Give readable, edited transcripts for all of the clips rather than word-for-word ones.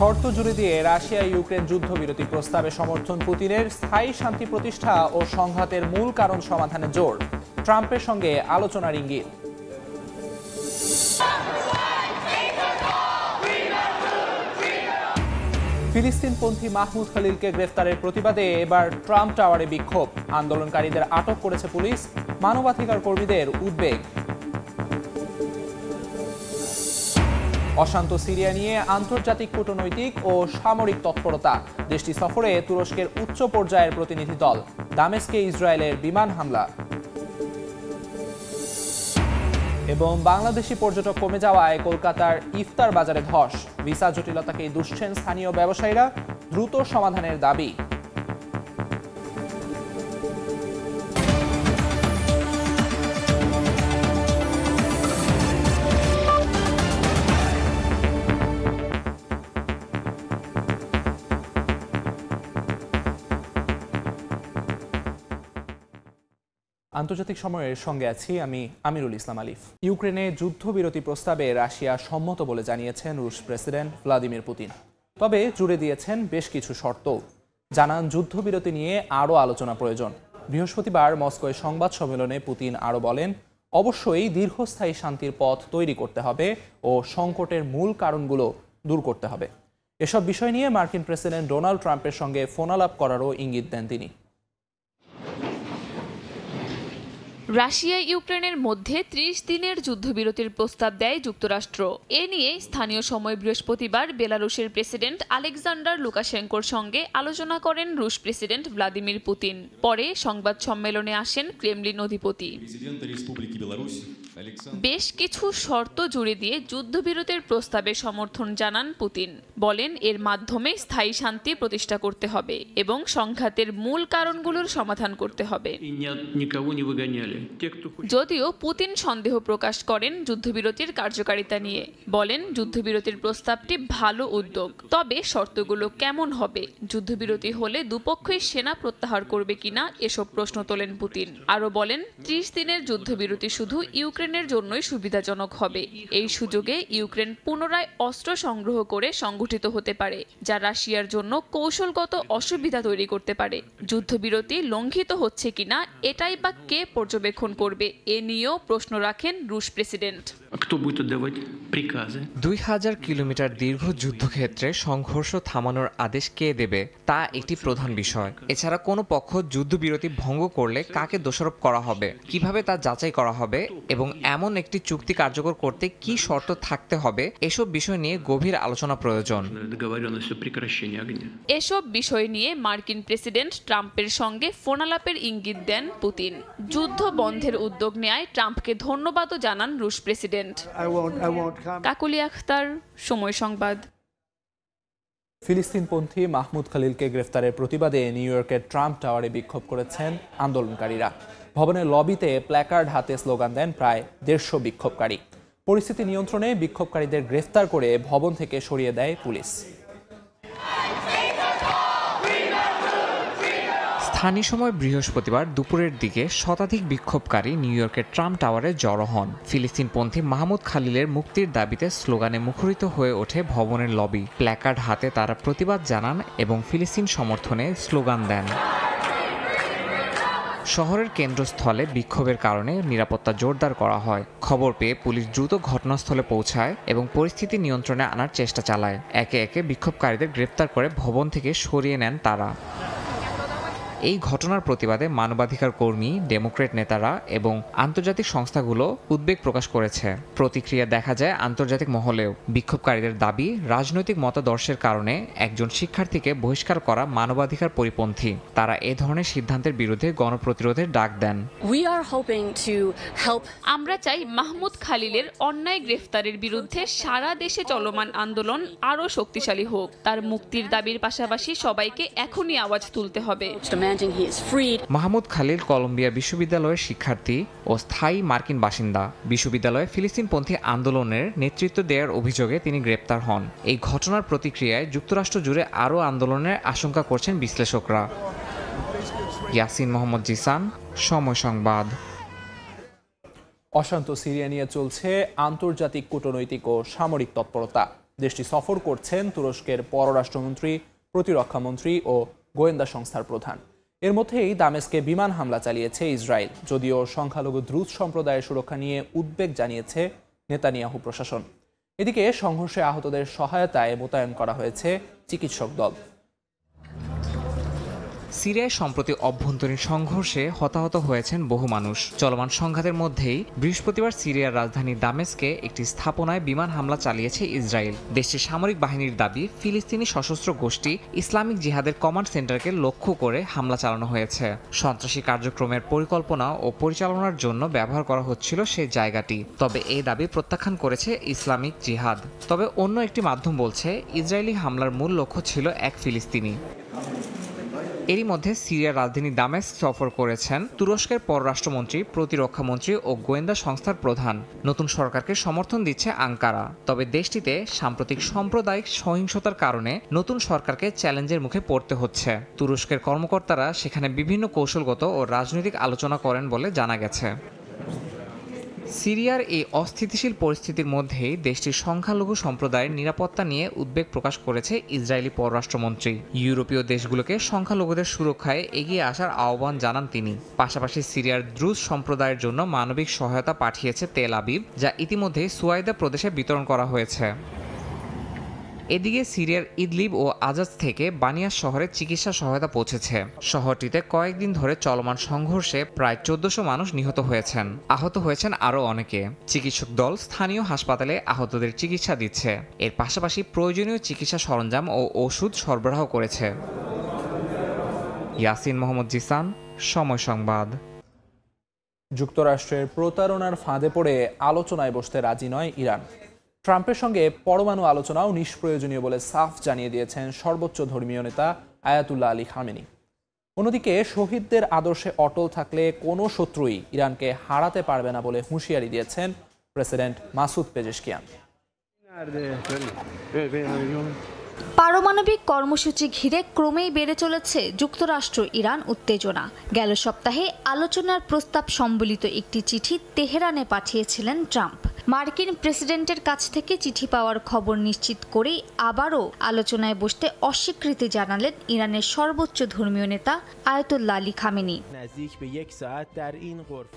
শর্ত জুড়ে দিয়ে রাশিয়া ইউক্রেন যুদ্ধবিরতি প্রস্তাবে সমর্থন পুতিনের, স্থায়ী শান্তি প্রতিষ্ঠা ও সংঘাতের মূল কারণ সমাধানে জোর, ট্রাম্পের সঙ্গে আলোচনার ইঙ্গিত। ফিলিস্তিনপন্থী মাহমুদ খলিলকে গ্রেফতারের প্রতিবাদে এবার ট্রাম্প টাওয়ারে বিক্ষোভ, আন্দোলনকারীদের আটক করেছে পুলিশ, মানবাধিকার কর্মীদের উদ্বেগ। অশান্ত সিরিয়া নিয়ে আন্তর্জাতিক কূটনৈতিক ও সামরিক তৎপরতা, দেশটি সফরে তুরস্কের উচ্চ পর্যায়ের প্রতিনিধি দল, দামেস্কে ইসরায়েলের বিমান হামলা। এবং বাংলাদেশি পর্যটক কমে যাওয়ায় কলকাতার ইফতার বাজারে ধস, ভিসা জটিলতাকেই দুষছেন স্থানীয় ব্যবসায়ীরা, দ্রুত সমাধানের দাবি। আন্তর্জাতিক সময়ের সঙ্গে আছি আমি আমিরুল ইসলাম আলিফ। ইউক্রেনে যুদ্ধবিরতি প্রস্তাবে রাশিয়া সম্মত বলে জানিয়েছেন রুশ প্রেসিডেন্ট ভ্লাদিমির পুতিন, তবে জুড়ে দিয়েছেন বেশ কিছু শর্ত। জানান যুদ্ধবিরতি নিয়ে আরও আলোচনা প্রয়োজন। বৃহস্পতিবার মস্কোয় সংবাদ সম্মেলনে পুতিন আরও বলেন, অবশ্যই দীর্ঘস্থায়ী শান্তির পথ তৈরি করতে হবে ও সংকটের মূল কারণগুলো দূর করতে হবে। এসব বিষয় নিয়ে মার্কিন প্রেসিডেন্ট ডোনাল্ড ট্রাম্পের সঙ্গে ফোনালাপ করারও ইঙ্গিত দেন তিনি। রাশিয়া ইউক্রেনের মধ্যে ৩০ দিনের যুদ্ধবিরতির প্রস্তাব দেয় যুক্তরাষ্ট্র। এ নিয়ে স্থানীয় সময় বৃহস্পতিবার বেলারুশের প্রেসিডেন্ট আলেকজান্ডার লুকাশেঙ্কোর সঙ্গে আলোচনা করেন রুশ প্রেসিডেন্ট ভ্লাদিমির পুতিন। পরে সংবাদ সম্মেলনে আসেন ক্রেমলিন অধিপতি। বেশ কিছু শর্ত জুড়ে দিয়ে যুদ্ধবিরতির প্রস্তাবে সমর্থন জানান পুতিন। বলেন, এর মাধ্যমে স্থায়ী শান্তি প্রতিষ্ঠা করতে হবে এবং সংঘাতের মূল কারণগুলোর সমাধান করতে হবে। যদিও পুতিন সন্দেহ প্রকাশ করেন যুদ্ধবিরতির কার্যকারিতা নিয়ে। বলেন, যুদ্ধবিরতির প্রস্তাবটি ভালো উদ্যোগ, তবে শর্তগুলো কেমন হবে, যুদ্ধবিরতি হলে দুপক্ষই সেনা প্রত্যাহার করবে কিনা, এসব প্রশ্ন তোলেন পুতিন। আরও বলেন, ৩০ দিনের যুদ্ধবিরতি শুধু ইউক্রেনের জন্যই সুবিধাজনক হবে। এই সুযোগে ইউক্রেন পুনরায় অস্ত্র সংগ্রহ করে সংগঠিত হতে পারে, যা রাশিয়ার জন্য কৌশলগত অসুবিধা তৈরি করতে পারে। যুদ্ধবিরতি লঙ্ঘিত হচ্ছে কিনা এটাই বা কে পর্যবেক্ষণ করবে, এ নিয়েও প্রশ্ন রাখেন রুশ প্রেসিডেন্ট। ২০০০ কিলোমিটার দীর্ঘ যুদ্ধক্ষেত্রে সংঘর্ষ থামানোর আদেশ কে দেবে তা একটি প্রধান বিষয়। এছাড়া কোনো পক্ষ যুদ্ধবিরতি ভঙ্গ করলে কাকে দোষারোপ করা হবে, কিভাবে তা যাচাই করা হবে এবং এমন একটি চুক্তি কার্যকর করতে কি শর্ত থাকতে হবে, এসব বিষয় নিয়ে গভীর আলোচনা প্রয়োজন। এসব বিষয় নিয়ে মার্কিন প্রেসিডেন্ট ট্রাম্পের সঙ্গে ফোনালাপের ইঙ্গিত দেন পুতিন। যুদ্ধ বন্ধের উদ্যোগ নেয় ট্রাম্পকে ধন্যবাদও জানান রুশ প্রেসিডেন্ট। কাকুলি আখতার, সময় সংবাদ। ফিলিস্তিনপন্থী মাহমুদ খলিলকে গ্রেফতারের প্রতিবাদে নিউ ইয়র্কের ট্রাম্প টাওয়ারে বিক্ষোভ করেছেন আন্দোলনকারীরা। ভবনের লবিতে প্ল্যাকার্ড হাতে স্লোগান দেন প্রায় ১৫০ বিক্ষোভকারী। পরিস্থিতি নিয়ন্ত্রণে বিক্ষোভকারীদের গ্রেফতার করে ভবন থেকে সরিয়ে দেয় পুলিশ। স্থানীয় সময় বৃহস্পতিবার দুপুরের দিকে শতাধিক বিক্ষোভকারী নিউ ইয়র্কের ট্রাম্প টাওয়ারে জড়ো হন। ফিলিস্তিনপন্থী মাহমুদ খালিলের মুক্তির দাবিতে স্লোগানে মুখরিত হয়ে ওঠে ভবনের লবি। প্ল্যাকার্ড হাতে তারা প্রতিবাদ জানান এবং ফিলিস্তিন সমর্থনে স্লোগান দেন। শহরের কেন্দ্রস্থলে বিক্ষোভের কারণে নিরাপত্তা জোরদার করা হয়। খবর পেয়ে পুলিশ দ্রুত ঘটনাস্থলে পৌঁছায় এবং পরিস্থিতি নিয়ন্ত্রণে আনার চেষ্টা চালায়। একে একে বিক্ষোভকারীদের গ্রেপ্তার করে ভবন থেকে সরিয়ে নেন তারা। এই ঘটনার প্রতিবাদে মানবাধিকার কর্মী, ডেমোক্র্যাট নেতারা এবং আন্তর্জাতিক সংস্থাগুলো উদ্বেগ প্রকাশ করেছে। প্রতিক্রিয়া দেখা যায় আন্তর্জাতিক মহলেও। বিক্ষোভকারীদের দাবি, রাজনৈতিক মতাদর্শের কারণে একজন শিক্ষার্থীকে বহিষ্কার করা মানবাধিকার পরিপন্থী। তারা এ ধরনের সিদ্ধান্তের বিরুদ্ধে গণপ্রতিরোধের ডাক দেন। আমরা চাই মাহমুদ খালিলের অন্যায় গ্রেফতারের বিরুদ্ধে সারা দেশে চলমান আন্দোলন আরও শক্তিশালী হোক। তার মুক্তির দাবির পাশাপাশি সবাইকে এখনই আওয়াজ তুলতে হবে। মাহমুদ খালিল কলম্বিয়া বিশ্ববিদ্যালয়ের শিক্ষার্থী ও স্থায়ী মার্কিন বাসিন্দা। বিশ্ববিদ্যালয়ে ফিলিস্তিনপন্থী আন্দোলনের নেতৃত্ব দেওয়ার অভিযোগে তিনি গ্রেপ্তার হন। এই ঘটনার প্রতিক্রিয়ায় যুক্তরাষ্ট্র জুড়ে আরও আন্দোলনের আশঙ্কা করছেন বিশ্লেষকরা। ইয়াসিন মোহাম্মদ জিসান, সময় সংবাদ। অশান্ত সিরিয়া নিয়ে চলছে আন্তর্জাতিক কূটনৈতিক ও সামরিক তৎপরতা। দেশটি সফর করছেন তুরস্কের পররাষ্ট্রমন্ত্রী, প্রতিরক্ষামন্ত্রী ও গোয়েন্দা সংস্থার প্রধান। এর মধ্যেই দামেস্কে বিমান হামলা চালিয়েছে ইসরায়েল। যদিও সংখ্যালঘু দ্রুজ সম্প্রদায়ের সুরক্ষা নিয়ে উদ্বেগ জানিয়েছে নেতানিয়াহু প্রশাসন। এদিকে সংঘর্ষে আহতদের সহায়তায় মোতায়েন করা হয়েছে চিকিৎসক দল। সিরিয়ায় সম্প্রতি অভ্যন্তরীণ সংঘর্ষে হতাহত হয়েছেন বহু মানুষ। চলমান সংঘাতের মধ্যেই বৃহস্পতিবার সিরিয়ার রাজধানী দামেস্কে একটি স্থাপনায় বিমান হামলা চালিয়েছে ইসরায়েল। দেশটির সামরিক বাহিনীর দাবি, ফিলিস্তিনি সশস্ত্র গোষ্ঠী ইসলামিক জিহাদের কমান্ড সেন্টারকে লক্ষ্য করে হামলা চালানো হয়েছে। সন্ত্রাসী কার্যক্রমের পরিকল্পনা ও পরিচালনার জন্য ব্যবহার করা হচ্ছিল সেই জায়গাটি। তবে এই দাবি প্রত্যাখ্যান করেছে ইসলামিক জিহাদ। তবে অন্য একটি মাধ্যম বলছে ইসরায়েলি হামলার মূল লক্ষ্য ছিল এক ফিলিস্তিনি। এরই মধ্যে সিরিয়ার রাজধানী দামেস্ক সফর করেছেন তুরস্কের পররাষ্ট্রমন্ত্রী, প্রতিরক্ষামন্ত্রী ও গোয়েন্দা সংস্থার প্রধান। নতুন সরকারকে সমর্থন দিচ্ছে আঙ্কারা। তবে দেশটিতে সাম্প্রতিক সাম্প্রদায়িক সহিংসতার কারণে নতুন সরকারকে চ্যালেঞ্জের মুখে পড়তে হচ্ছে। তুরস্কের কর্মকর্তারা সেখানে বিভিন্ন কৌশলগত ও রাজনৈতিক আলোচনা করেন বলে জানা গেছে। সিরিয়ার এই অস্থিতিশীল পরিস্থিতির মধ্যেই দেশটির সংখ্যালঘু সম্প্রদায়ের নিরাপত্তা নিয়ে উদ্বেগ প্রকাশ করেছে ইসরায়েলি পররাষ্ট্রমন্ত্রী। ইউরোপীয় দেশগুলোকে সংখ্যালঘুদের সুরক্ষায় এগিয়ে আসার আহ্বান জানান তিনি। পাশাপাশি সিরিয়ার দ্রুজ সম্প্রদায়ের জন্য মানবিক সহায়তা পাঠিয়েছে তেল আবিব, যা ইতিমধ্যেই সুয়াইদা প্রদেশে বিতরণ করা হয়েছে। এদিকে সিরিয়ার ইদলিব ও আজাজ থেকে বানিয়াস শহরে চিকিৎসা সহায়তা পৌঁছেছে। শহরটিতে কয়েকদিন ধরে চলমান সংঘর্ষে প্রায় 1400 মানুষ নিহত হয়েছেন। আহত হয়েছেন আরও অনেকে। চিকিৎসক দল স্থানীয় হাসপাতালে আহতদের চিকিৎসা দিচ্ছে। এর পাশাপাশি প্রয়োজনীয় চিকিৎসা সরঞ্জাম ও ওষুধ সরবরাহ করেছে। ইয়াসিন মোহাম্মদ জিসান, সময় সংবাদ। যুক্তরাষ্ট্রের প্রতারণার ফাঁদে পড়ে আলোচনায় বসতে রাজি নয় ইরান। ট্রাম্পের সঙ্গে পরমাণু আলোচনাও নিষ্প্রয়োজনীয় বলে সাফ জানিয়ে দিয়েছেন সর্বোচ্চ ধর্মীয় নেতা আয়াতুল্লাহ আলী খামেনি। অন্যদিকে শহীদদের আদর্শে অটল থাকলে কোনো শত্রুই ইরানকে হারাতে পারবে না বলে হুঁশিয়ারি দিয়েছেন প্রেসিডেন্ট মাসুদ পেজেশকিয়ান। পারমাণবিক কর্মসূচি ঘিরে ক্রমেই বেড়ে চলেছে যুক্তরাষ্ট্র ইরান উত্তেজনা। গেল সপ্তাহে আলোচনার প্রস্তাব সম্বলিত একটি চিঠি তেহরানে পাঠিয়েছিলেন ট্রাম্প। মার্কিন প্রেসিডেন্টের কাছ থেকে চিঠি পাওয়ার খবর নিশ্চিত করেই আবারও আলোচনায় বসতে অস্বীকৃতি জানালেন ইরানের সর্বোচ্চ ধর্মীয় নেতা আয়াতুল্লাহ আলী খামেনি।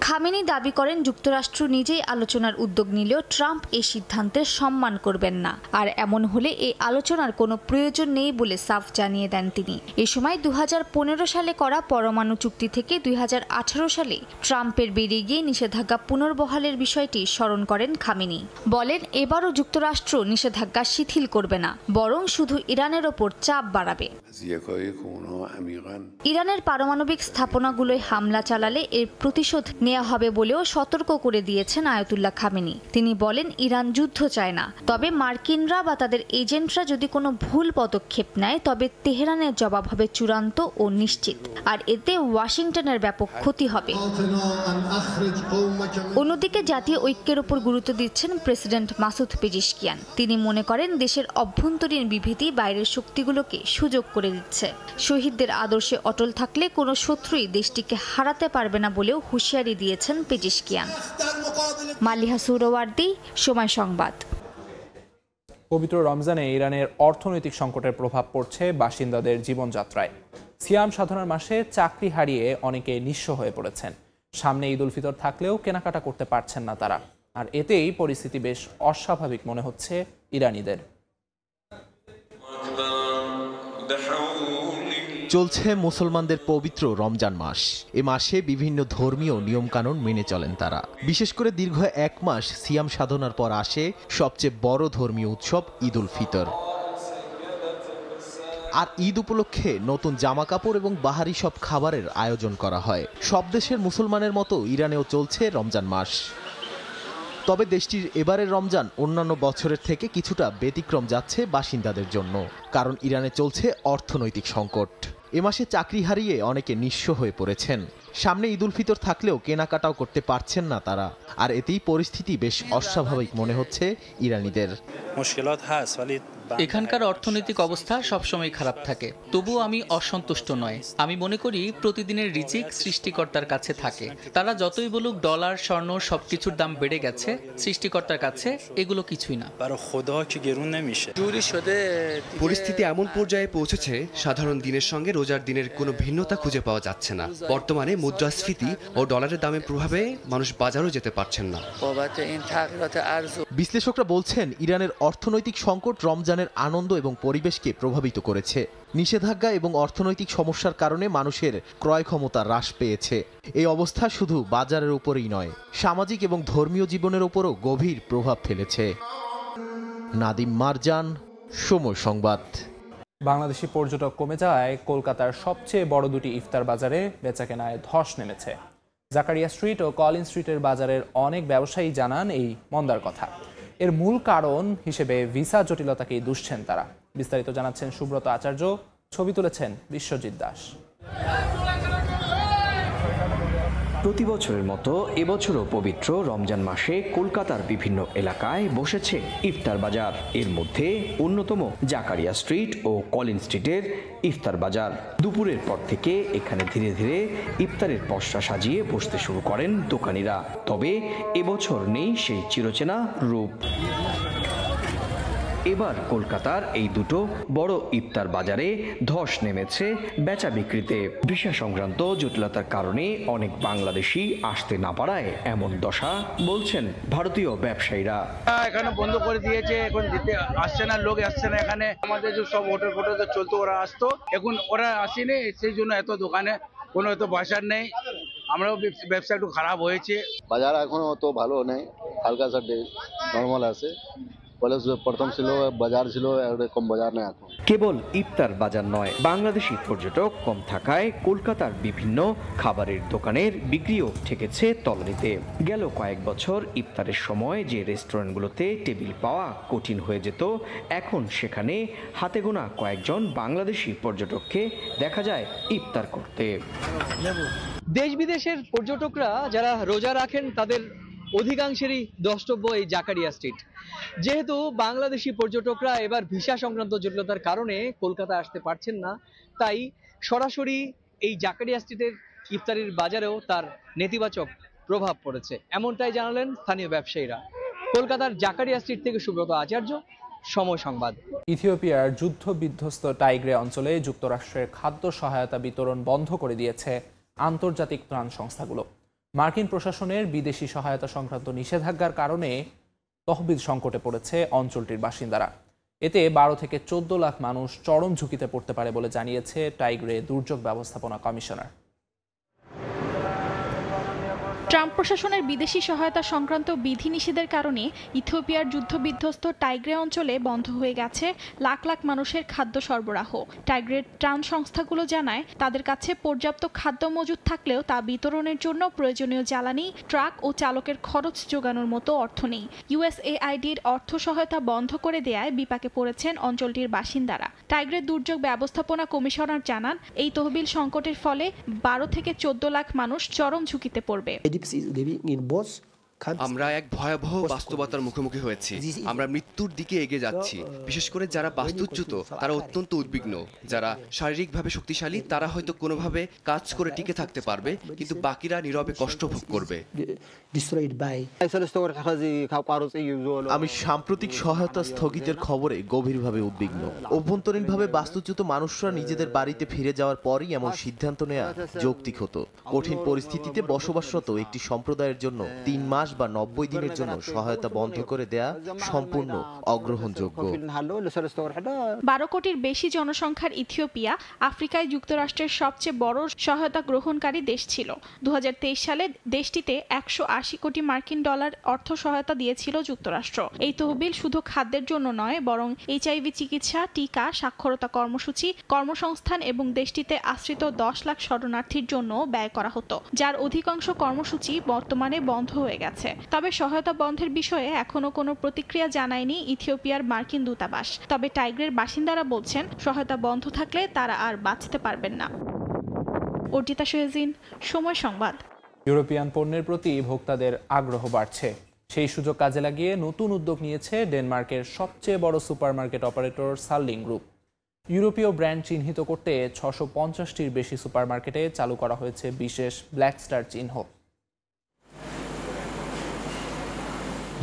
খামেনি দাবি করেন যুক্তরাষ্ট্র নিজেই আলোচনার উদ্যোগ নিলেও ট্রাম্প এই সিদ্ধান্তের সম্মান করবেন না। আর এমন হলে এই আলোচনার কোনো প্রয়োজন নেই বলে সাফ জানিয়ে দেন তিনি। এ সময় 2015 সালে করা পরমাণু চুক্তি থেকে 2018 সালে ট্রাম্পের বেরিয়ে গিয়ে নিষেধাজ্ঞা পুনর্বহালের বিষয়টি স্মরণ করেন খামেনি। বলেন, এবারও যুক্তরাষ্ট্র নিষেধাজ্ঞা শিথিল করবে না, বরং শুধু ইরানের ওপর চাপ বাড়াবে। ইরানের পারমাণবিক স্থাপনাগুলোয় হামলা চালালে এর প্রতিশোধ নেওয়া হবে বলেও সতর্ক করে দিয়েছেন আয়াতুল্লাহ খামেনি। তিনি বলেন, ইরান যুদ্ধ চায় না, তবে মার্কিনরা বা তাদের এজেন্টরা যদি কোনো ভুল পদক্ষেপ নেয় তবে তেহরানের জবাব হবে চূড়ান্ত ও নিশ্চিত, আর এতে ওয়াশিংটনের ব্যাপক ক্ষতি হবে। অন্যদিকে জাতীয় ঐক্যের উপর গুরুত্ব দিচ্ছেন প্রেসিডেন্ট মাসুদ পেজেশকিয়ান। তিনি মনে করেন দেশের অভ্যন্তরীণ বিভীতি বাইরের শক্তিগুলোকে সুযোগ করে দিচ্ছে। শহীদদের আদর্শে অটল থাকলে কোনো শত্রুই দেশটিকে হারাতে পারবে না বলেও হুঁশিয়ারি দিয়েছেন পেজেশকিয়ান। মালিহা সুহরাওয়ার্দী, সময় সংবাদ। পবিত্র রমজানে ইরানের অর্থনৈতিক সংকটের প্রভাব পড়ছে বাসিন্দাদের জীবনযাত্রায়। সিয়াম সাধনার মাসে চাকরি হারিয়ে অনেকে নিঃস্ব হয়ে পড়েছেন। সামনে ঈদ উল ফিতর থাকলেও কেনাকাটা করতে পারছেন না তারা। আর এতেই পরিস্থিতি বেশ অস্বাভাবিক মনে হচ্ছে ইরানিদের। চলছে মুসলমানদের পবিত্র রমজান মাস। এ মাসে বিভিন্ন ধর্মীয় নিয়মকানুন মেনে চলেন তারা। বিশেষ করে দীর্ঘ এক মাস সিয়াম সাধনার পর আসে সবচেয়ে বড় ধর্মীয় উৎসব ঈদ উল ফিতর। আর ঈদ উপলক্ষে নতুন জামা কাপড় এবং বাহারি সব খাবারের আয়োজন করা হয়। সব দেশের মুসলমানের মতো ইরানেও চলছে রমজান মাস। তবে দেশটির এবারের রমজান অন্যান্য বছরের থেকে কিছুটা ব্যতিক্রম যাচ্ছে বাসিন্দাদের জন্য। কারণ ইরানে চলছে অর্থনৈতিক সংকট। এ মাসে চাকরি হারিয়ে অনেকে নিঃস্ব হয়ে পড়েছেন। সামনে ঈদ উল ফিতর থাকলেও কেনাকাটাও করতে পারছেন না তারা। আর এতেই পরিস্থিতি বেশ অস্বাভাবিক মনে হচ্ছে ইরানিদের। এখানকার অর্থনৈতিক অবস্থা সবসময় খারাপ থাকে, তবুও আমি অসন্তুষ্ট নয়। আমি মনে করি প্রতিদিনের রিজিক সৃষ্টিকর্তার কাছে থাকে। তারা যতই বলুক ডলার, স্বর্ণ সবকিছুর দাম বেড়ে গেছে, সৃষ্টিকর্তার কাছে এগুলো কিছুই না। পরিস্থিতি এমন পর্যায়ে পৌঁছেছে, সাধারণ দিনের সঙ্গে রোজার দিনের কোনো ভিন্নতা খুঁজে পাওয়া যাচ্ছে না। বর্তমানে মুদ্রাস্ফীতি ও ডলারের দামের প্রভাবে মানুষ বাজারও যেতে পারছেন না। বিশ্লেষকরা বলছেন, ইরানের অর্থনৈতিক সংকট রমজানের আনন্দ এবং পরিবেশকে প্রভাবিত করেছে। নিষেধাজ্ঞা এবং অর্থনৈতিক সমস্যার কারণে মানুষের ক্রয় ক্ষমতা হ্রাস পেয়েছে। এই অবস্থা শুধু বাজারের উপরেই নয়, সামাজিক এবং ধর্মীয় জীবনের উপরও গভীর প্রভাব ফেলেছে। নাদিম মারজান, সময় সংবাদ। বাংলাদেশি পর্যটক কমে যাওয়ায় কলকাতার সবচেয়ে বড় দুটি ইফতার বাজারে বেচাকেনায় ধস নেমেছে। জাকারিয়া স্ট্রিট ও কলিন স্ট্রিটের বাজারের অনেক ব্যবসায়ী জানান এই মন্দার কথা। এর মূল কারণ হিসেবে ভিসা জটিলতাকেই দুষছেন তারা। বিস্তারিত জানাচ্ছেন সুব্রত আচার্য, ছবি তুলেছেন বিশ্বজিৎ দাস। প্রতি বছরের মতো এবছরও পবিত্র রমজান মাসে কলকাতার বিভিন্ন এলাকায় বসেছে ইফতার বাজার। এর মধ্যে অন্যতম জাকারিয়া স্ট্রিট ও কলিন স্ট্রিটের ইফতার বাজার। দুপুরের পর থেকে এখানে ধীরে ধীরে ইফতারের পসরা সাজিয়ে বসতে শুরু করেন দোকানিরা। তবে এবছর নেই সেই চিরচেনা রূপ। এবার কলকাতার এই দুটো বড় ইফতার বাজারে ধস নেমেছে বেচা বিক্রিতে। ভিসা সংক্রান্ত জটিলতার কারণে অনেক বাংলাদেশি আসতে না পারায় এমন দশা বলছেন ভারতীয় ব্যবসায়ীরা। এখানে বন্ধ করে দিয়েছে, এখন দিতে আসছে না, লোক আসছে না। এখানে আমাদের যে সব হোটেল ফোটেল চলতো, ওরা আসতো, এখন ওরা আসেনি, সেই জন্য এত দোকানে কোনো এত বাজার নেই। আমরাও ব্যবসা একটু খারাপ হয়েছে। বাজার এখন অত ভালো নেই, হালকা সা নর্মাল আছে। প্রথম ছিল বাজার ছিল, এরকম বাজার নেই এখন। কেবল ইফতার বাজার নয়, বাংলাদেশি পর্যটক কম থাকায় কলকাতার বিভিন্ন খাবারের দোকানের বিক্রিও ঠেকেছে তলানিতে। গেল কয়েক বছর ইফতারের সময় যে রেস্টুরেন্টগুলোতে টেবিল পাওয়া কঠিন হয়ে যেত, এখন সেখানে হাতে গোনা কয়েকজন বাংলাদেশি পর্যটককে দেখা যায় ইফতার করতে। দেশ বিদেশের পর্যটকরা যারা রোজা রাখেন তাদের অধিকাংশেরই দ্রষ্টব্য এই জাকারিয়া স্ট্রিট। যেহেতু বাংলাদেশি পর্যটকরা এবার ভিসা সংক্রান্ত জটিলতার কারণে কলকাতা আসতে পারছেন না, তাই সরাসরি এই জাকারিয়া স্ট্রিটের ইফতারির বাজারেও তার নেতিবাচক প্রভাব পড়েছে, এমনটাই জানালেন স্থানীয় ব্যবসায়ীরা। কলকাতার জাকারিয়া স্ট্রিট থেকে সুব্রত আচার্য, সময় সংবাদ। ইথিওপিয়ার যুদ্ধ বিধ্বস্ত টাইগ্রে অঞ্চলে যুক্তরাষ্ট্রের খাদ্য সহায়তা বিতরণ বন্ধ করে দিয়েছে আন্তর্জাতিক ত্রাণ সংস্থাগুলো। মার্কিন প্রশাসনের বিদেশি সহায়তা সংক্রান্ত নিষেধাজ্ঞার কারণে তহবিল সংকটে পড়েছে অঞ্চলটির বাসিন্দারা। এতে 12 থেকে 14 লাখ মানুষ চরম ঝুঁকিতে পড়তে পারে বলে জানিয়েছে টাইগ্রে দুর্যোগ ব্যবস্থাপনা কমিশনার। ট্রাম্প প্রশাসনের বিদেশি সহায়তা সংক্রান্ত বিধিনিষেধের কারণে ইথিওপিয়ার যুদ্ধবিধ্বস্ত টাইগ্রে অঞ্চলে বন্ধ হয়ে গেছে লাখ লাখ মানুষের খাদ্য সরবরাহ। টাইগ্রের ত্রাণ সংস্থাগুলো জানায়, তাদের কাছে পর্যাপ্ত খাদ্য মজুদ থাকলেও তা বিতরণের জন্য প্রয়োজনীয় জ্বালানি, ট্রাক ও চালকের খরচ জোগানোর মতো অর্থ নেই। ইউএসএআইডির অর্থ সহায়তা বন্ধ করে দেয়ায় বিপাকে পড়েছেন অঞ্চলটির বাসিন্দারা। টাইগ্রের দুর্যোগ ব্যবস্থাপনা কমিশনার জানান, এই তহবিল সংকটের ফলে 12 থেকে 14 লাখ মানুষ চরম ঝুঁকিতে পড়বে। আমরা এক ভয়াবহ বাস্তবতার মুখোমুখি হয়েছি। আমরা মৃত্যুর দিকে এগিয়ে যাচ্ছি। বিশেষ করে যারা বাস্তুচ্যুত তারা অত্যন্ত উদ্বিগ্ন। যারা শারীরিকভাবে শক্তিশালী তারা হয়তো কোনোভাবে কাজ করে টিকে থাকতে পারবে, কিন্তু বাকিরা নীরবে কষ্ট ভোগ করবে। আমি সাম্প্রতিক সহায়তা স্থগিতের খবরে গভীরভাবে উদ্বিগ্ন। অভ্যন্তরীণভাবে বাস্তুচ্যুত মানুষরা নিজেদের বাড়িতে ফিরে যাওয়ার পরই এমন সিদ্ধান্ত নেওয়া যৌক্তিক হতো। কঠিন পরিস্থিতিতে বসবাসরত একটি সম্প্রদায়ের জন্য 3 মাস বা 90 দিনের জন্য সহায়তা বন্ধ করে দেয়া সম্পূর্ণ অগ্রহণযোগ্য। 12 কোটির বেশি জনসংখ্যার ইথিওপিয়া আফ্রিকায় যুক্তরাষ্ট্রের সবচেয়ে বড় সহায়তা গ্রহণকারী দেশ ছিল। 2023 সালে দেশটিতে 180 কোটি মার্কিন ডলার অর্থ সহায়তা দিয়েছিল যুক্তরাষ্ট্র। এই তহবিল শুধু খাদ্যের জন্য নয়, বরং এইচআইভি চিকিৎসা, টিকা, সাক্ষরতা কর্মসূচি, কর্মসংস্থান এবং দেশটিতে আশ্রিত 10 লাখ শরণার্থীর জন্য ব্যয় করা হতো, যার অধিকাংশ কর্মসূচি বর্তমানে বন্ধ হয়ে গেছে। তবে সহায়তা বন্ধের বিষয়ে এখনো কোনো প্রতিক্রিয়া জানায়নি ইথিওপিয়ার মার্কিন দূতাবাস। তবে টাইগ্রের বাসিন্দারা বলছেন, সহায়তা বন্ধ থাকলে তারা আর বাঁচতে পারবেন না। অর্জিতা সোহেজিন, সময় সংবাদ। ইউরোপিয়ান পণ্যের প্রতি ভোক্তাদের আগ্রহ বাড়ছে। সেই সুযোগ কাজে লাগিয়ে নতুন উদ্যোগ নিয়েছে ডেনমার্কের সবচেয়ে বড় সুপারমার্কেট অপারেটর সার্লিং গ্রুপ। ইউরোপীয় ব্র্যান্ড চিহ্নিত করতে 650টির বেশি সুপারমার্কেটে চালু করা হয়েছে বিশেষ ব্ল্যাক স্টার চিহ্ন।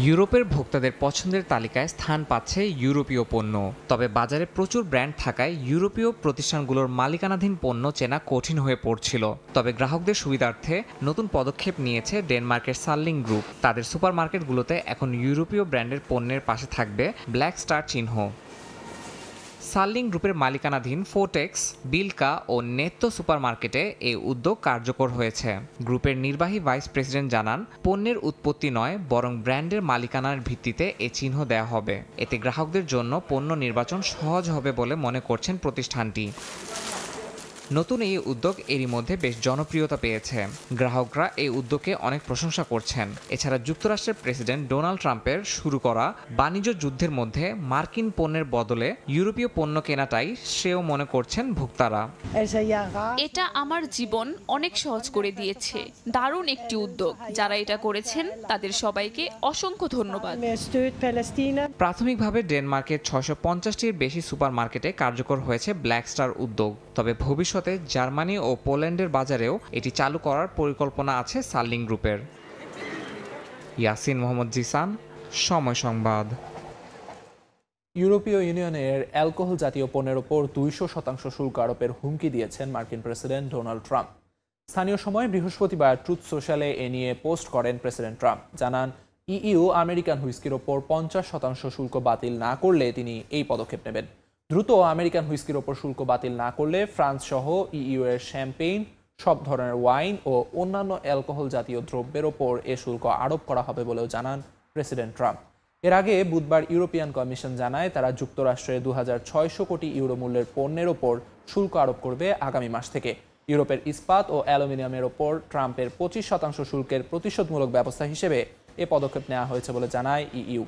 ইউরোপের ভোক্তাদের পছন্দের তালিকায় স্থান পাচ্ছে ইউরোপীয় পণ্য। তবে বাজারে প্রচুর ব্র্যান্ড থাকায় ইউরোপীয় প্রতিষ্ঠানগুলোর মালিকানাধীন পণ্য চেনা কঠিন হয়ে পড়ছিল। তবে গ্রাহকদের সুবিধার্থে নতুন পদক্ষেপ নিয়েছে ডেনমার্কের সার্লিং গ্রুপ। তাদের সুপারমার্কেটগুলোতে এখন ইউরোপীয় ব্র্যান্ডের পণ্যের পাশে থাকবে ব্ল্যাক স্টার চিহ্ন। সার্লিং গ্রুপের মালিকানাধীন ফোটেক্স, বিলকা ও নেত্য সুপারমার্কেটে এই উদ্যোগ কার্যকর হয়েছে। গ্রুপের নির্বাহী ভাইস প্রেসিডেন্ট জানান, পণ্যের উৎপত্তি নয় বরং ব্র্যান্ডের মালিকানার ভিত্তিতে এ চিহ্ন দেওয়া হবে। এতে গ্রাহকদের জন্য পণ্য নির্বাচন সহজ হবে বলে মনে করছেন প্রতিষ্ঠানটি। নতুন এই উদ্যোগ এরই মধ্যে বেশ জনপ্রিয়তা পেয়েছে। গ্রাহকরা এই উদ্যোগকে অনেক প্রশংসা করছেন। এছাড়া যুক্তরাষ্ট্রের প্রেসিডেন্ট ডোনাল্ড ট্রাম্পের শুরু করা বাণিজ্য যুদ্ধের মধ্যে মার্কিন পণ্যের বদলে ইউরোপীয় পণ্য কেনাটাই শ্রেয় মনে করছেন ভোক্তারা। এটা আমার জীবন অনেক সহজ করে দিয়েছে। দারুণ একটি উদ্যোগ। যারা এটা করেছেন তাদের সবাইকে অসংখ্য ধন্যবাদ। প্রাথমিকভাবে ডেনমার্কের 650টির বেশি সুপারমার্কেটে কার্যকর হয়েছে ব্ল্যাক স্টার উদ্যোগ। তবে ভবিষ্যতে জার্মানি ও পোল্যান্ডের বাজারেও এটি চালু করার পরিকল্পনা আছে সার্লিং গ্রুপের। ইয়াসিন মোহাম্মদ জিসান, সময় সংবাদ। ইউরোপীয় ইউনিয়নের অ্যালকোহল জাতীয় পণ্যের ওপর 200% শুল্ক আরোপের হুমকি দিয়েছেন মার্কিন প্রেসিডেন্ট ডোনাল্ড ট্রাম্প। স্থানীয় সময় বৃহস্পতিবার ট্রুথ সোশ্যালে এ নিয়ে পোস্ট করেন প্রেসিডেন্ট ট্রাম্প। জানান, ইইউ আমেরিকান হুইস্কির ওপর 50% শুল্ক বাতিল না করলে তিনি এই পদক্ষেপ নেবেন। দ্রুত আমেরিকান হুইস্কির ওপর শুল্ক বাতিল না করলে ফ্রান্স সহ ইইউ এর শ্যাম্পেইন, সব ধরনের ওয়াইন ও অন্যান্য অ্যালকোহল জাতীয় দ্রব্যের ওপর এ শুল্ক আরোপ করা হবে বলেও জানান প্রেসিডেন্ট ট্রাম্প। এর আগে বুধবার ইউরোপিয়ান কমিশন জানায় তারা যুক্তরাষ্ট্রের 2600 কোটি ইউরো মূল্যের পণ্যের ওপর শুল্ক আরোপ করবে আগামী মাস থেকে। ইউরোপের ইস্পাত ও অ্যালুমিনিয়ামের ওপর ট্রাম্পের 25% শুল্কের প্রতিশোধমূলক ব্যবস্থা হিসেবে এ পদক্ষেপ নেওয়া হয়েছে বলে জানায় ইইউ।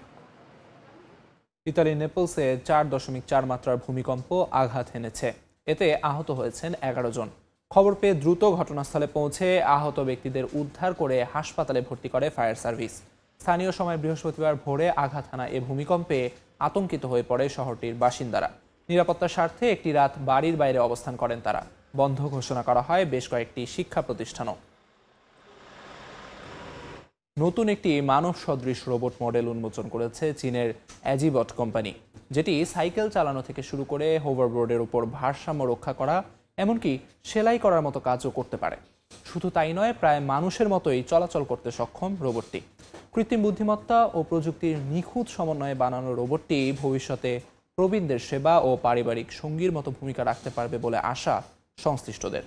ইতালির নেপলসে 4.4 মাত্রার ভূমিকম্প আঘাত হেনেছে। এতে আহত হয়েছেন 11 জন। খবর পেয়ে দ্রুত ঘটনাস্থলে পৌঁছে আহত ব্যক্তিদের উদ্ধার করে হাসপাতালে ভর্তি করে ফায়ার সার্ভিস। স্থানীয় সময় বৃহস্পতিবার ভোরে আঘাত হানা এ ভূমিকম্পে আতঙ্কিত হয়ে পড়ে শহরটির বাসিন্দারা। নিরাপত্তার স্বার্থে একটি রাত বাড়ির বাইরে অবস্থান করেন তারা। বন্ধ ঘোষণা করা হয় বেশ কয়েকটি শিক্ষা প্রতিষ্ঠানও। নতুন একটি মানব সদৃশ রোবট মডেল উন্মোচন করেছে চীনের অ্যাজিবট কোম্পানি, যেটি সাইকেল চালানো থেকে শুরু করে হোভারবোর্ডের উপর ভারসাম্য রক্ষা করা, এমনকি সেলাই করার মতো কাজও করতে পারে। শুধু তাই নয়, প্রায় মানুষের মতোই চলাচল করতে সক্ষম রোবটটি। কৃত্রিম বুদ্ধিমত্তা ও প্রযুক্তির নিখুঁত সমন্বয়ে বানানো রোবটটি ভবিষ্যতে প্রবীণদের সেবা ও পারিবারিক সঙ্গীর মতো ভূমিকা রাখতে পারবে বলে আশা সংশ্লিষ্টদের।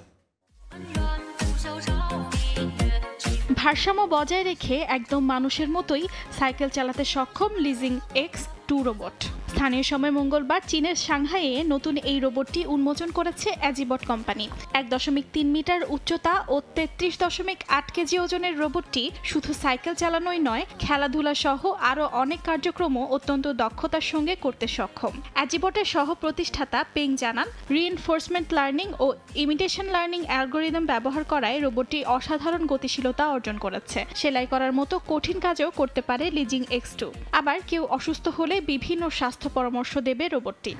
ভারসাম্য বজায় রেখে একদম মানুষের মতোই সাইকেল চালাতে সক্ষম লিজিং X2 রোবট। স্থানীয় সময় মঙ্গলবার চীনের সাংহাইয়ে নতুন এই রোবটটি উন্মোচন করেছে অ্যাজিবট কোম্পানি। 1.3 মিটার উচ্চতা ও 33.8 কেজি ওজনের রোবটটি শুধু সাইকেল চালানোই নয়, খেলাধুলা সহ আরও অনেক কার্যক্রমও অত্যন্ত দক্ষতার সঙ্গে করতে সক্ষম। অ্যাজিবটের সহ প্রতিষ্ঠাতা পেং জানান, রিইনফোর্সমেন্ট লার্নিং ও ইমিটেশন লার্নিং অ্যালগোরিদম ব্যবহার করায় রোবটটি অসাধারণ গতিশীলতা অর্জন করেছে। সেলাই করার মতো কঠিন কাজও করতে পারে লিজিং X2। আবার কেউ অসুস্থ হলে বিভিন্ন স্বাস্থ্য পরামর্শ দেবে রোবটটি।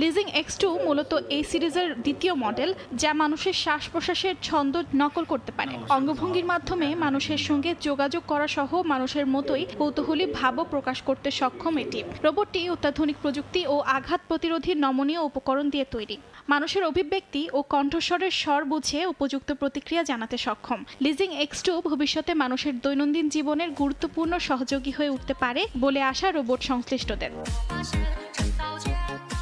লিজিং X2 মূলত এই সিরিজের দ্বিতীয় মডেল, যা মানুষের শ্বাস প্রশ্বাসের ছন্দ নকল করতে পারে। অঙ্গভঙ্গির মাধ্যমে মানুষের সঙ্গে যোগাযোগ করা সহ মানুষের মতোই কৌতূহলী ভাবও প্রকাশ করতে সক্ষম এটি। রোবটটি অত্যাধুনিক প্রযুক্তি ও আঘাত প্রতিরোধী নমনীয় উপকরণ দিয়ে তৈরি। মানুষের অভিব্যক্তি ও কণ্ঠস্বরের স্বর বুঝে উপযুক্ত প্রতিক্রিয়া জানাতে সক্ষম। লিজিং X2 ভবিষ্যতে মানুষের দৈনন্দিন জীবনের গুরুত্বপূর্ণ সহযোগী হয়ে উঠতে পারে বলে আশা রোবট সংশ্লিষ্টদের।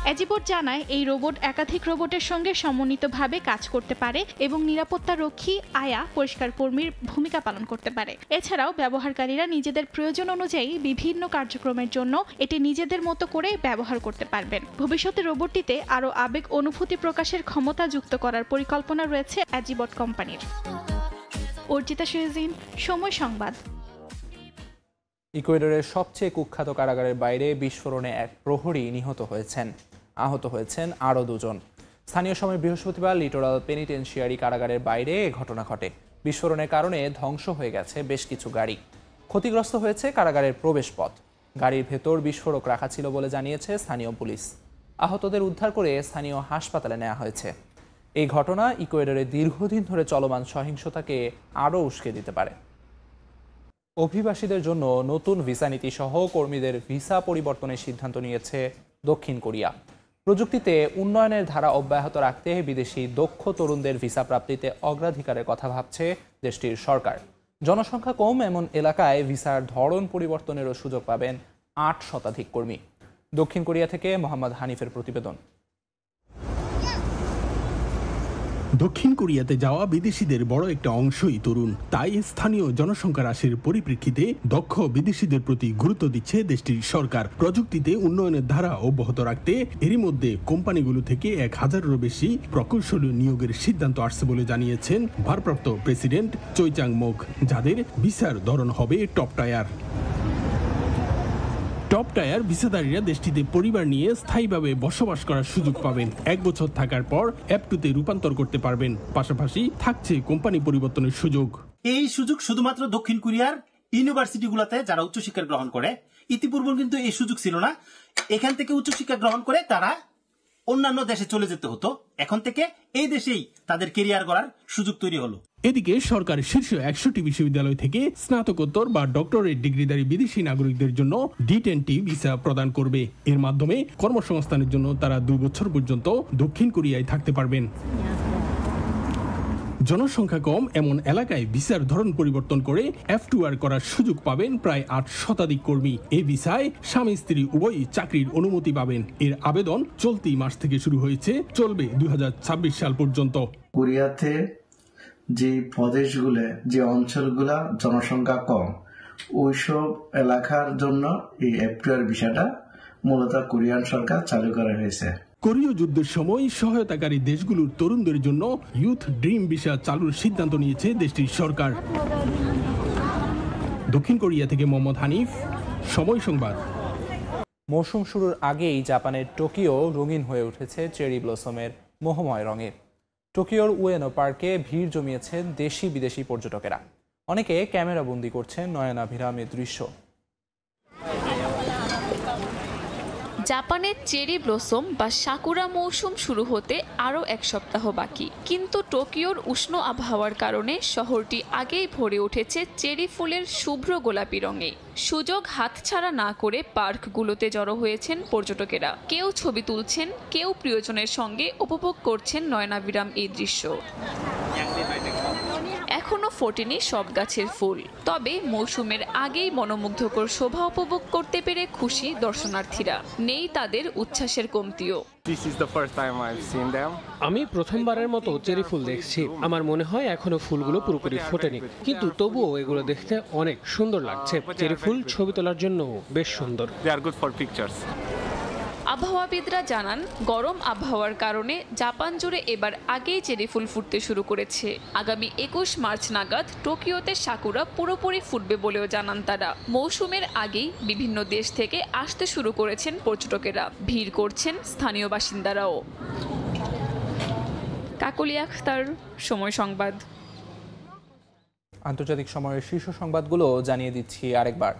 অ্যাজিবট জানায়, এই রোবট একাধিক রোবটের সঙ্গে সমন্বিতভাবে কাজ করতে পারে এবং নিরাপত্তা রক্ষী, আয়া, পরিষ্কার কর্মীর ভূমিকা পালন করতে পারে। এছাড়াও ব্যবহারকারীরা নিজেদের প্রয়োজন অনুযায়ী বিভিন্ন কার্যক্রমের জন্য এটি নিজেদের মতো করে ব্যবহার করতে পারবেন। ভবিষ্যতে রোবটটিতে আরও আবেগ অনুভূতি প্রকাশের ক্ষমতা যুক্ত করার পরিকল্পনা রয়েছে অ্যাজিবট কোম্পানির। অর্জিতা শেহজিন, সময় সংবাদ। ইকুয়েডরের সবচেয়ে কুখ্যাত কারাগারের বাইরে বিস্ফোরণে এক প্রহরী নিহত হয়েছেন। আহত হয়েছেন আরও 2 জন। স্থানীয় সময় বৃহস্পতিবার লিটোরাল পেনিটেনশিয়ারি কারাগারের বাইরে এ ঘটনা ঘটে। বিস্ফোরণের কারণে ধ্বংস হয়ে গেছে বেশ কিছু গাড়ি। ক্ষতিগ্রস্ত হয়েছে কারাগারের প্রবেশপথ। গাড়ির ভেতর বিস্ফোরক রাখা ছিল বলে জানিয়েছে স্থানীয় পুলিশ। আহতদের উদ্ধার করে স্থানীয় হাসপাতালে নেওয়া হয়েছে। এই ঘটনা ইকুয়েডরে দীর্ঘদিন ধরে চলমান সহিংসতাকে আরও উস্কে দিতে পারে। অভিবাসীদের জন্য নতুন ভিসা নীতি সহ কর্মীদের ভিসা পরিবর্তনের সিদ্ধান্ত নিয়েছে দক্ষিণ কোরিয়া। প্রযুক্তিতে উন্নয়নের ধারা অব্যাহত রাখতে বিদেশি দক্ষ তরুণদের ভিসা প্রাপ্তিতে অগ্রাধিকারের কথা ভাবছে দেশটির সরকার। জনসংখ্যা কম এমন এলাকায় ভিসার ধরন পরিবর্তনেরও সুযোগ পাবেন ৮ শতাধিক কর্মী। দক্ষিণ কোরিয়া থেকে মোহাম্মদ হানিফের প্রতিবেদন। দক্ষিণ কোরিয়াতে যাওয়া বিদেশিদের বড় একটা অংশই তরুণ। তাই স্থানীয় জনসংখ্যা হ্রাসের পরিপ্রেক্ষিতে দক্ষ বিদেশিদের প্রতি গুরুত্ব দিচ্ছে দেশটির সরকার। প্রযুক্তিতে উন্নয়নের ধারা অব্যাহত রাখতে এরই মধ্যে কোম্পানিগুলো থেকে ১,০০০-এরও বেশি প্রকৌশলী নিয়োগের সিদ্ধান্ত আসছে বলে জানিয়েছেন ভারপ্রাপ্ত প্রেসিডেন্ট চৈ চাং-মক, যাদের ভিসার ধরন হবে টপ টায়ার। টপ টায়ার ভিসাধারীরা দেশটিতে পরিবার নিয়ে স্থায়ীভাবে বসবাস করার সুযোগ পাবেন। ১ বছর থাকার পর F2-তে রূপান্তর করতে পারবেন। পাশাপাশি থাকছে কোম্পানি পরিবর্তনের সুযোগ। এই সুযোগ শুধুমাত্র দক্ষিণ কোরিয়ার ইউনিভার্সিটিগুলোতে যারা উচ্চশিক্ষা গ্রহণ করে। ইতিপূর্বে কিন্তু এই সুযোগ ছিল না। এখান থেকে উচ্চশিক্ষা গ্রহণ করে তারা অন্যান্য দেশে চলে যেতে হতো। এখন থেকে এই দেশেই তাদের কেরিয়ার করার সুযোগ তৈরি হলো। এদিকে সরকার শীর্ষ ১০০টি বিশ্ববিদ্যালয় থেকে স্নাতকোত্তর বা ডক্টরেট ডিগ্রিধারী বিদেশি নাগরিকদের জন্য D10T ভিসা প্রদান করবে। এর মাধ্যমে কর্মসংস্থানের জন্য তারা ২ বছর পর্যন্ত দক্ষিণ কোরিয়ায় থাকতে পারবেন। জনসংখ্যা কম এমন এলাকায় ভিসার ধরন পরিবর্তন করে F2R করার সুযোগ পাবেন প্রায় ৮ শতাধিক কর্মী। এই ভিসায় স্বামী স্ত্রী উভয়ই চাকরির অনুমতি পাবেন। এর আবেদন চলতি মাস থেকে শুরু হয়েছে, চলবে ২০২৬ সাল পর্যন্ত। কোরিয়াতে যে প্রদেশগুলো, যে অঞ্চলগুলা জনসংখ্যা কম, ওইসব এলাকার জন্য এই F2R ভিসাটা মূলত কোরিয়ান সরকার চালু করা হয়েছে। কোরীয় যুদ্ধের সময় সহায়তাকারী দেশগুলোর তরুণদের জন্য ইউথ ড্রিম ভিসা চালুর সিদ্ধান্ত নিয়েছে দেশটির সরকার। দক্ষিণ কোরিয়া থেকে মোহাম্মদ হানিফ, সময় সংবাদ। মৌসুম শুরুর আগেই জাপানের টোকিও রঙিন হয়ে উঠেছে চেরি ব্লসমের মোহময় রঙে। টোকিওর উয়েনো পার্কে ভিড় জমিয়েছেন দেশি বিদেশি পর্যটকেরা। অনেকে ক্যামেরা বন্দি করছেন নয়নাভিরামের দৃশ্য। জাপানের চেরি ব্লসম বা সাকুরা মৌসুম শুরু হতে আরও ১ সপ্তাহ বাকি, কিন্তু টোকিওর উষ্ণ আবহাওয়ার কারণে শহরটি আগেই ভরে উঠেছে চেরি ফুলের শুভ্র গোলাপি রঙে। সুযোগ হাতছাড়া না করে পার্কগুলোতে জড়ো হয়েছেন পর্যটকেরা। কেউ ছবি তুলছেন, কেউ প্রিয়জনের সঙ্গে উপভোগ করছেন নয়নাভিরাম এই দৃশ্য। এখনো ফোটেনি সব গাছের ফুল, তবে মৌসুমের আগেই মনোমুগ্ধকর শোভা উপভোগ করতে পেরে খুশি দর্শনার্থীরা। নেই তাদের উচ্ছ্বাসের কমতিও। আমি প্রথমবারের মতো চেরি ফুল দেখছি। আমার মনে হয় এখনো ফুলগুলো পুরোপুরি ফোটেনি, কিন্তু তবুও এগুলো দেখতে অনেক সুন্দর লাগছে। চেরি ফুল ছবি তোলার জন্য বেশ সুন্দর। আবহাওয়াবিদরা জানান, গরম আবহাওয়ার কারণে জাপান জুড়ে এবার আগেই চেরি ফুল ফুটতে শুরু করেছে। আগামী ২১ মার্চ নাগাদ টোকিওতে সাকুরা পুরোপুরি ফুটবে বলেও জানান তারা। মৌসুমের আগেই বিভিন্ন দেশ থেকে আসতে শুরু করেছেন পর্যটকেরা। ভিড় করছেন স্থানীয় বাসিন্দারাও। কাকলি আখতার, সময় সংবাদ। আন্তর্জাতিক সময়ের শীর্ষ সংবাদগুলো জানিয়ে দিচ্ছি আরেকবার।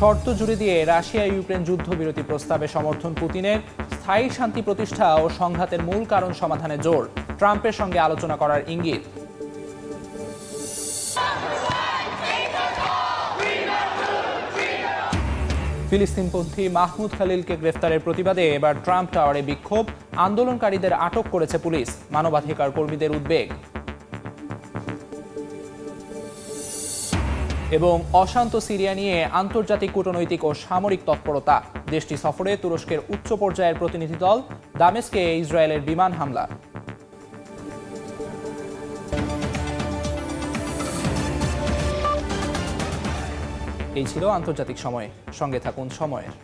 শর্ত জুড়ে দিয়ে রাশিয়া ইউক্রেন যুদ্ধবিরতি প্রস্তাবে সমর্থন পুতিনের। স্থায়ী শান্তি প্রতিষ্ঠা ও সংঘাতের মূল কারণ সমাধানে জোর। ট্রাম্পের সঙ্গে আলোচনা করার ইঙ্গিত। ফিলিস্তিনপন্থী মাহমুদ খালিলকে গ্রেফতারের প্রতিবাদে এবার ট্রাম্প টাওয়ারে বিক্ষোভ। আন্দোলনকারীদের আটক করেছে পুলিশ। মানবাধিকার কর্মীদের উদ্বেগ। এবং অশান্ত সিরিয়া নিয়ে আন্তর্জাতিক কূটনৈতিক ও সামরিক তৎপরতা। দেশটি সফরে তুরস্কের উচ্চ পর্যায়ের প্রতিনিধি দল। দামেস্কে ইসরায়েলের বিমান হামলা। এই ছিল আন্তর্জাতিক সময়। সঙ্গে থাকুন সময়ের।